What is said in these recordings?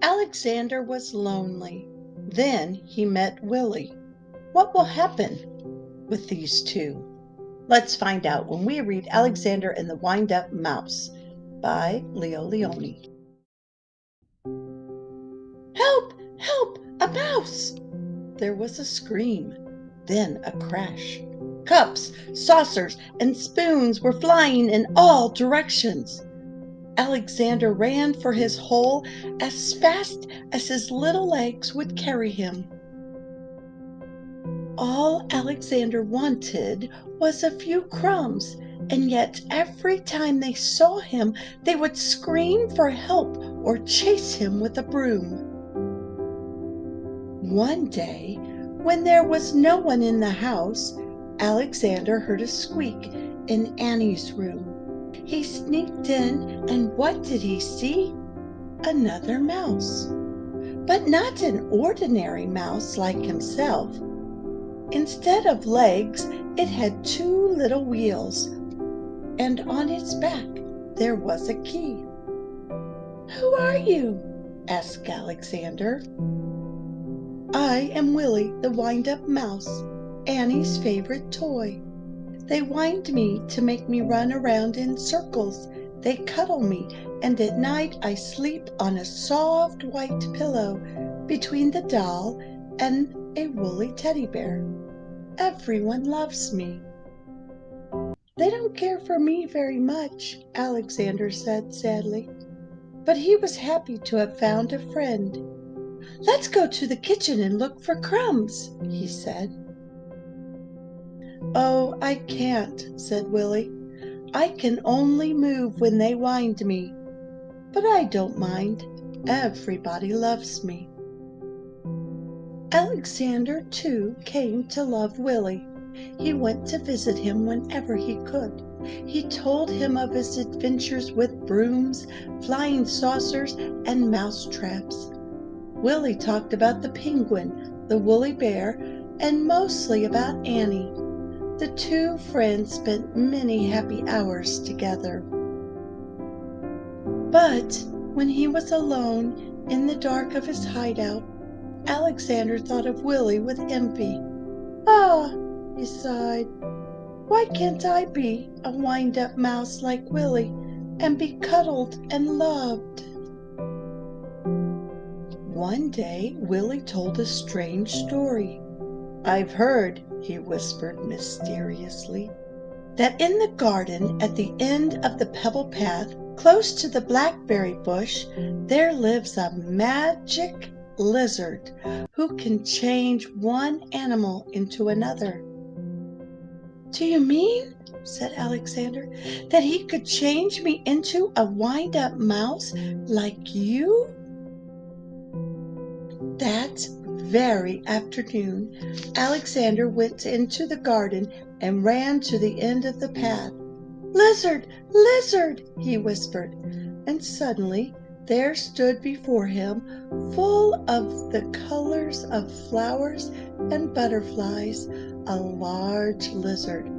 Alexander was lonely. Then he met Willy. What will happen with these two? Let's find out when we read Alexander and the Wind-Up Mouse by Leo Lionni. Help! Help! A mouse! There was a scream, then a crash. Cups, saucers, and spoons were flying in all directions. Alexander ran for his hole as fast as his little legs would carry him. All Alexander wanted was a few crumbs, and yet every time they saw him, they would scream for help or chase him with a broom. One day, when there was no one in the house, Alexander heard a squeak in Annie's room. He sneaked in, and what did he see? Another mouse. But not an ordinary mouse like himself. Instead of legs, it had two little wheels, and on its back there was a key. "Who are you?" asked Alexander. "I am Willy the Wind-Up Mouse, Annie's favorite toy. They wind me to make me run around in circles. They cuddle me, and at night I sleep on a soft white pillow between the doll and a woolly teddy bear. Everyone loves me." "They don't care for me very much," Alexander said sadly. But he was happy to have found a friend. "Let's go to the kitchen and look for crumbs," he said. "Oh, I can't," said Willy. "I can only move when they wind me. But I don't mind. Everybody loves me." Alexander, too, came to love Willy. He went to visit him whenever he could. He told him of his adventures with brooms, flying saucers, and mousetraps. Willy talked about the penguin, the woolly bear, and mostly about Annie. The two friends spent many happy hours together. But when he was alone in the dark of his hideout, Alexander thought of Willy with envy. "Ah," he sighed, "why can't I be a wind-up mouse like Willy and be cuddled and loved?" One day Willy told a strange story. "I've heard," he whispered mysteriously, "that in the garden at the end of the pebble path, close to the blackberry bush, there lives a magic lizard who can change one animal into another." "Do you mean," said Alexander, "that he could change me into a wind-up mouse like you?" That very afternoon, Alexander went into the garden and ran to the end of the path. "Lizard, lizard," he whispered, and suddenly there stood before him, full of the colors of flowers and butterflies, a large lizard.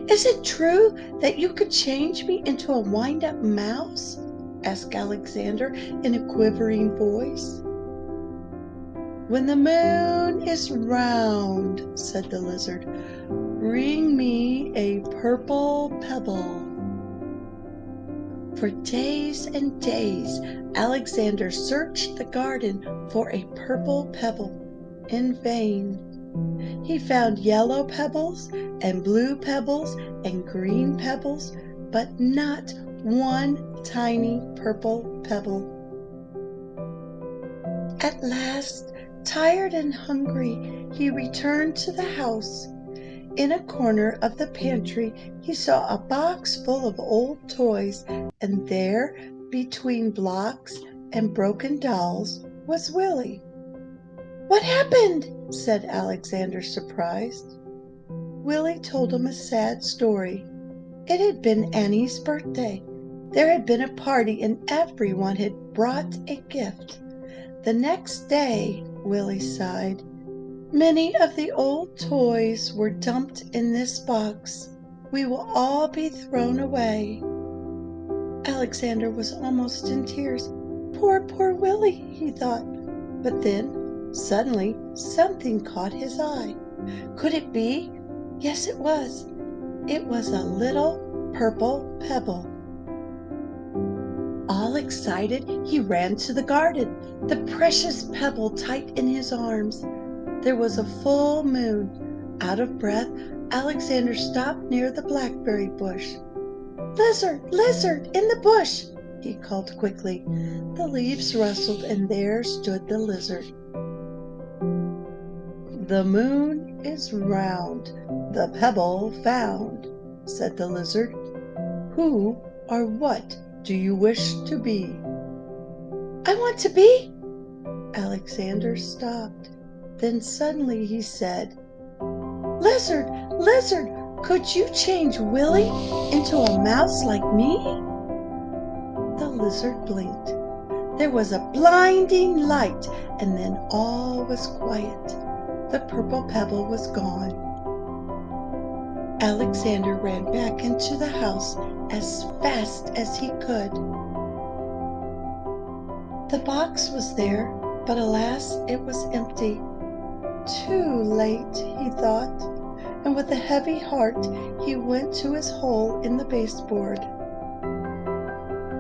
"Is it true that you could change me into a wind-up mouse?" asked Alexander in a quivering voice. "When the moon is round," said the lizard, "bring me a purple pebble." For days and days Alexander searched the garden for a purple pebble. In vain. He found yellow pebbles and blue pebbles and green pebbles, but not one tiny purple pebble. At last, tired and hungry, he returned to the house. In a corner of the pantry he saw a box full of old toys, and there, between blocks and broken dolls, was Willy. "What happened?" said Alexander, surprised. Willy told him a sad story. It had been Annie's birthday. There had been a party, and everyone had brought a gift. The next day, Willy sighed, "Many of the old toys were dumped in this box. We will all be thrown away." Alexander was almost in tears. Poor Willy, he thought. But then, suddenly, something caught his eye. Could it be? Yes, it was. It was a little purple pebble. All excited, he ran to the garden, the precious pebble tight in his arms. There was a full moon. Out of breath, Alexander stopped near the blackberry bush. "Lizard, lizard, in the bush!" he called quickly. The leaves rustled, and there stood the lizard. "The moon is round, the pebble found," said the lizard. "Who or what do you wish to be?" "I want to be—" Alexander stopped. Then suddenly he said, "Lizard, lizard, could you change Willy into a mouse like me?" The lizard blinked. There was a blinding light, and then all was quiet. The purple pebble was gone. Alexander ran back into the house as fast as he could. The box was there, but alas, it was empty. Too late, he thought, and with a heavy heart he went to his hole in the baseboard.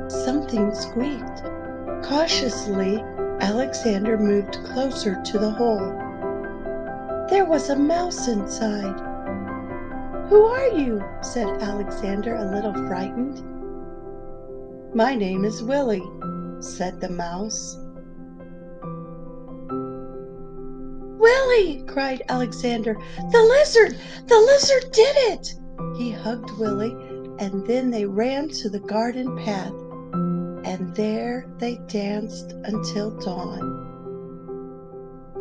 Something squeaked. Cautiously, Alexander moved closer to the hole. There was a mouse inside. "Who are you?" said Alexander, a little frightened. "My name is Willy," said the mouse. "Willy!" cried Alexander. The lizard did it!" He hugged Willy, and then they ran to the garden path, and there they danced until dawn.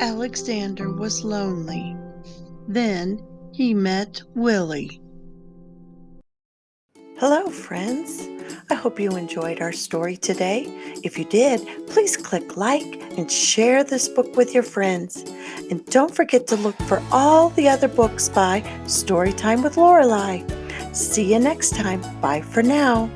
Alexander was lonely. Then he met Willy. Hello, friends. I hope you enjoyed our story today. If you did, please click like and share this book with your friends. And don't forget to look for all the other books by Storytime with Lorelei. See you next time. Bye for now.